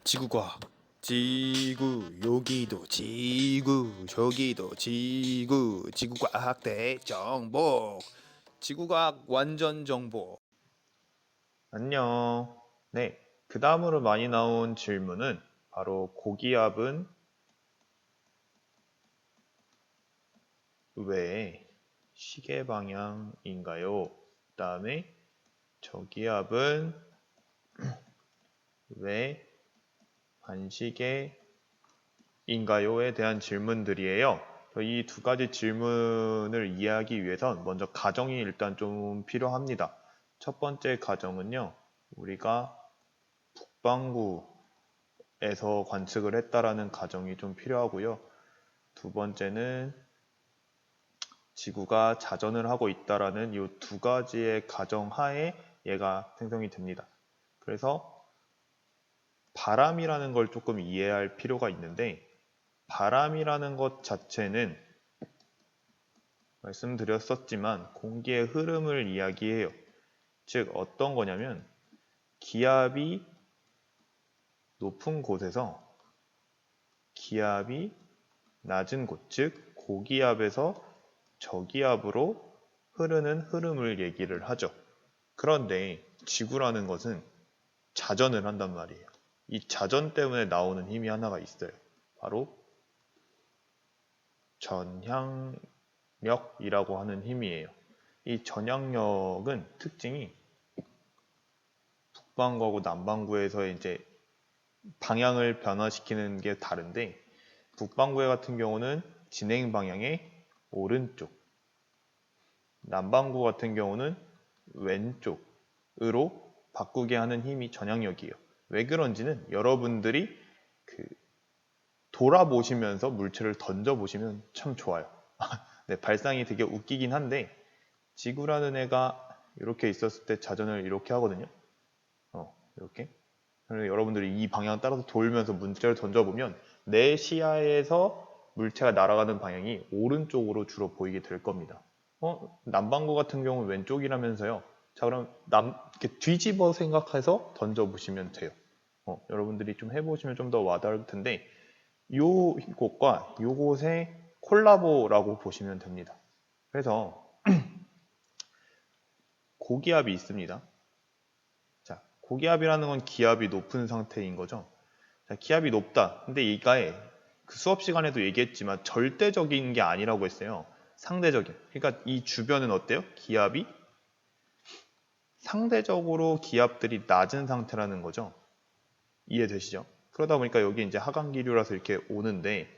지구과학. 지구 여기도 지구 저기도 지구 지구과학 대정보. 지구과학 완전 정보. 안녕. 네, 그 다음으로 많이 나온 질문은 바로 고기압은 왜 시계 방향인가요? 그 다음에 저기압은 왜 반시계인가요?에 대한 질문들이에요. 이 두 가지 질문을 이해하기 위해선 먼저 가정이 일단 좀 필요합니다. 첫 번째 가정은요, 우리가 북반구에서 관측을 했다라는 가정이 좀 필요하고요. 두 번째는 지구가 자전을 하고 있다라는 이 두 가지의 가정하에 얘가 생성이 됩니다. 그래서 바람이라는 걸 조금 이해할 필요가 있는데, 바람이라는 것 자체는 말씀드렸었지만 공기의 흐름을 이야기해요. 즉 어떤 거냐면 기압이 높은 곳에서 기압이 낮은 곳, 즉 고기압에서 저기압으로 흐르는 흐름을 얘기를 하죠. 그런데 지구라는 것은 자전을 한단 말이에요. 이 자전 때문에 나오는 힘이 하나가 있어요. 바로 전향력이라고 하는 힘이에요. 이 전향력은 특징이 북반구하고 남반구에서 이제 방향을 변화시키는 게 다른데, 북반구에 같은 경우는 진행 방향의 오른쪽, 남반구 같은 경우는 왼쪽으로 바꾸게 하는 힘이 전향력이에요. 왜 그런지는 여러분들이 그 돌아보시면서 물체를 던져보시면 참 좋아요. 네, 발상이 되게 웃기긴 한데 지구라는 애가 이렇게 있었을 때 자전을 이렇게 하거든요. 이렇게. 그래서 여러분들이 이 방향 따라서 돌면서 물체를 던져보면 내 시야에서 물체가 날아가는 방향이 오른쪽으로 주로 보이게 될 겁니다. 남반구 같은 경우는 왼쪽이라면서요. 자, 그럼 이렇게 뒤집어 생각해서 던져보시면 돼요. 여러분들이 좀 해보시면 좀 더 와닿을 텐데, 요곳과 요곳의 콜라보라고 보시면 됩니다. 그래서 고기압이 있습니다. 자, 고기압이라는 건 기압이 높은 상태인 거죠. 자, 기압이 높다. 근데 이가에 그 수업 시간에도 얘기했지만 절대적인 게 아니라고 했어요. 상대적인. 그러니까 이 주변은 어때요? 기압이 상대적으로 기압들이 낮은 상태라는 거죠. 이해되시죠? 그러다 보니까 여기 이제 하강기류라서 이렇게 오는데,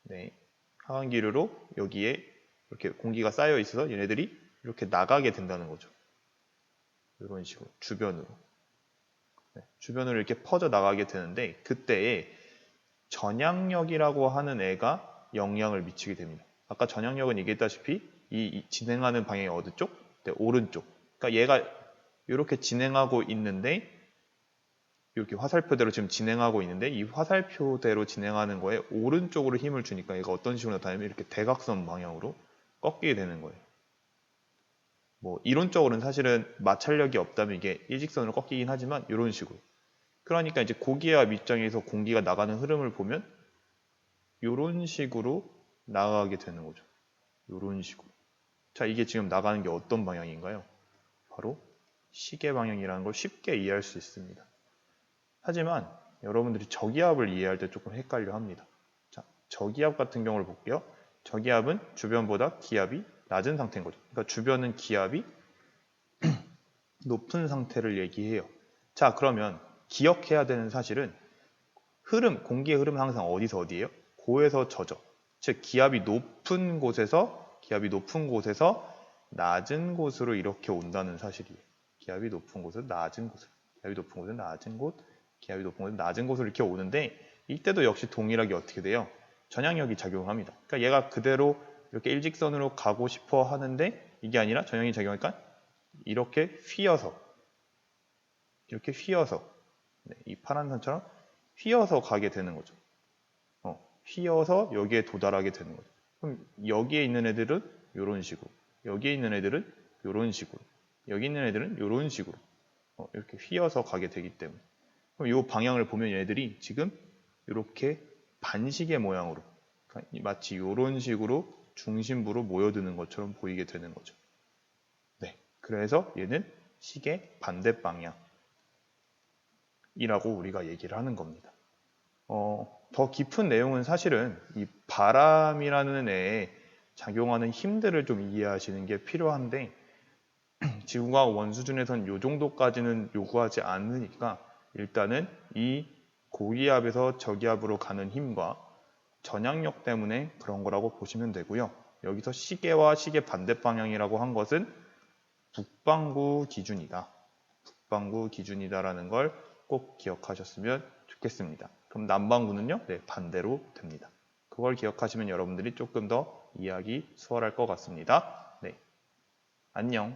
네, 하강기류로 여기에 이렇게 공기가 쌓여 있어서 얘네들이 이렇게 나가게 된다는 거죠. 이런 식으로 주변으로. 네, 주변으로 이렇게 퍼져 나가게 되는데 그때에 전향력이라고 하는 애가 영향을 미치게 됩니다. 아까 전향력은 얘기했다시피 이 진행하는 방향이 어느 쪽? 네, 오른쪽. 그러니까 얘가 이렇게 진행하고 있는데 이렇게 화살표대로 지금 진행하고 있는데 이 화살표대로 진행하는 거에 오른쪽으로 힘을 주니까 얘가 어떤 식으로 나타나면 이렇게 대각선 방향으로 꺾이게 되는 거예요. 뭐 이론적으로는 사실은 마찰력이 없다면 이게 일직선으로 꺾이긴 하지만 이런 식으로. 그러니까 이제 고기압 입장에서 공기가 나가는 흐름을 보면 이런 식으로 나가게 되는 거죠. 이런 식으로. 자, 이게 지금 나가는 게 어떤 방향인가요? 바로 시계 방향이라는 걸 쉽게 이해할 수 있습니다. 하지만 여러분들이 저기압을 이해할 때 조금 헷갈려 합니다. 자, 저기압 같은 경우를 볼게요. 저기압은 주변보다 기압이 낮은 상태인 거죠. 그러니까 주변은 기압이 높은 상태를 얘기해요. 자, 그러면 기억해야 되는 사실은 흐름, 공기의 흐름은 항상 어디서 어디예요? 고에서 저죠. 즉 기압이 높은 곳에서 낮은 곳으로 이렇게 온다는 사실이에요. 기압이 높은 곳에서 낮은 곳으로, 기압이 높은 곳에서 낮은 곳, 기압이 높은 곳에서 낮은 곳으로 이렇게 오는데 이때도 역시 동일하게 어떻게 돼요? 전향력이 작용합니다. 그러니까 얘가 그대로 이렇게 일직선으로 가고 싶어 하는데 이게 아니라 전향이 작용하니까 이렇게 휘어서 네, 이 파란 선처럼 휘어서 가게 되는 거죠. 휘어서 여기에 도달하게 되는 거죠. 그럼 여기에 있는 애들은 이런 식으로, 여기에 있는 애들은 이런 식으로, 여기 있는 애들은 이런 식으로 이렇게 휘어서 가게 되기 때문에 그럼 이 방향을 보면 얘들이 지금 이렇게 반시계 모양으로, 그러니까 마치 이런 식으로 중심부로 모여드는 것처럼 보이게 되는 거죠. 네, 그래서 얘는 시계 반대 방향이라고 우리가 얘기를 하는 겁니다. 더 깊은 내용은 사실은 이 바람이라는 애에 작용하는 힘들을 좀 이해하시는 게 필요한데, 지구과학 원수준에선 이 정도까지는 요구하지 않으니까 일단은 이 고기압에서 저기압으로 가는 힘과 전향력 때문에 그런 거라고 보시면 되고요. 여기서 시계와 시계 반대 방향이라고 한 것은 북반구 기준이다. 북반구 기준이다라는 걸 꼭 기억하셨으면 좋겠습니다. 그럼 남반구는요? 네, 반대로 됩니다. 그걸 기억하시면 여러분들이 조금 더 이해하기 수월할 것 같습니다. 네, 안녕.